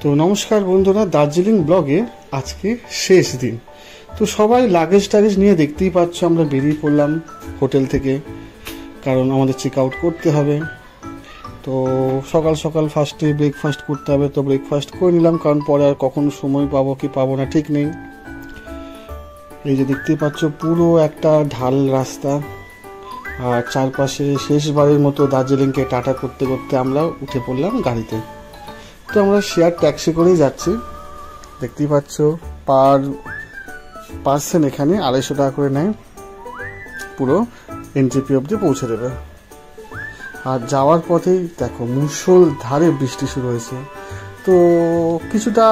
তো নমস্কার বন্ধুরা, দার্জিলিং ব্লগে আজকে শেষ দিন। তো সবাই লাগেজ টাগেজ নিয়ে দেখতেই পাচ্ছ আমরা বেরিয়ে পড়লাম হোটেল থেকে, কারণ আমাদের চেক আউট করতে হবে। তো সকাল সকাল ফার্স্টে ব্রেকফাস্ট করতে হবে, তো ব্রেকফাস্ট করে নিলাম, কারণ পরে আর কখন সময় পাবো কি পাবো না ঠিক নেই। এই যে দেখতেই পাচ্ছ পুরো একটা ঢাল রাস্তা, আর চারপাশে শেষবারের মতো দার্জিলিংকে টাটা করতে করতে আমরা উঠে পড়লাম গাড়িতে। তো আমরা শেয়ার ট্যাক্সি করেই যাচ্ছি। দেখতেই পাচ্ছ পার পার্সন এখানে 250 টাকা করে নেয়, পুরো এনজেপি অবধি পৌঁছে দেবে। আর যাওয়ার পথেই দেখো মুষলধারে বৃষ্টি শুরু হয়েছে। তো কিছুটা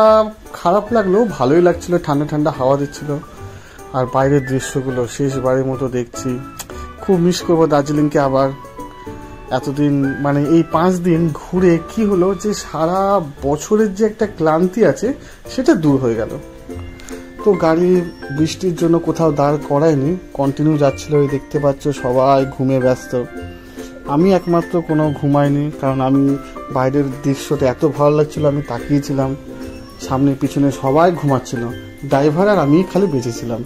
খারাপ লাগলেও ভালোই লাগছিল, ঠান্ডা ঠান্ডা হাওয়া দিচ্ছিল। আর বাইরের দৃশ্যগুলো শেষবারের মতো দেখছি। খুব মিস করবো দার্জিলিংকে আবার। এতদিন মানে এই 5 দিন ঘুরে কি হলো যে সারা বছরের যে একটা ক্লান্তি আছে সেটা দূর হয়ে গেল। তো গাড়ি বৃষ্টির জন্য কোথাও দাঁড় করায়নি, কন্টিনিউ যাচ্ছিল। দেখতে পাচ্ছ সবাই ঘুমে ব্যস্ত, আমি একমাত্র কোনো ঘুমাইনি, কারণ আমি বাইরের দৃশ্যটা এত ভালো লাগছিল, আমি তাকিয়েছিলাম। সামনে পিছনে সবাই ঘুমাচ্ছিল, ড্রাইভার আর আমি খালি বেঁচেছিলাম,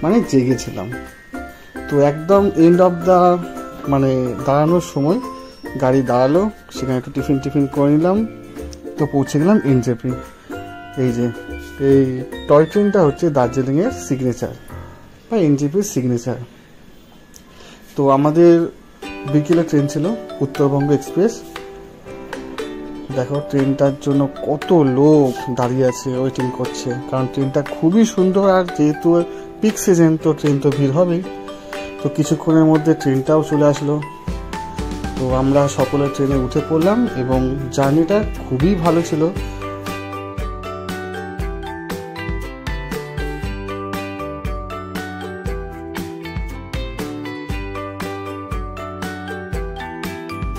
মানে জেগেছিলাম। তো একদম এন্ড অফ দ্য মানে দাঁড়ানোর সময় গাড়ি দাঁড়ালো, সেখানে একটু টিফিন করে নিলাম। তো পৌঁছে গেলাম এনজেপি। এই যে এই টয় ট্রেনটা হচ্ছে দার্জিলিংয়ের সিগনেচার বা এনজেপির সিগনেচার। তো আমাদের বিকেলে ট্রেন ছিল উত্তরবঙ্গ এক্সপ্রেস। দেখো ট্রেনটার জন্য কত লোক দাঁড়িয়ে আছে, ওয়েটিং করছে, কারণ ট্রেনটা খুবই সুন্দর। আর যেহেতু পিক সিজন, তো ট্রেন তো ভিড় হবেই। তো কিছুক্ষণের মধ্যে ট্রেনটাও চলে আসলো। তো আমরা সকলে ট্রেনে উঠে পড়লাম এবং জার্নিটা খুবই ভালো ছিল।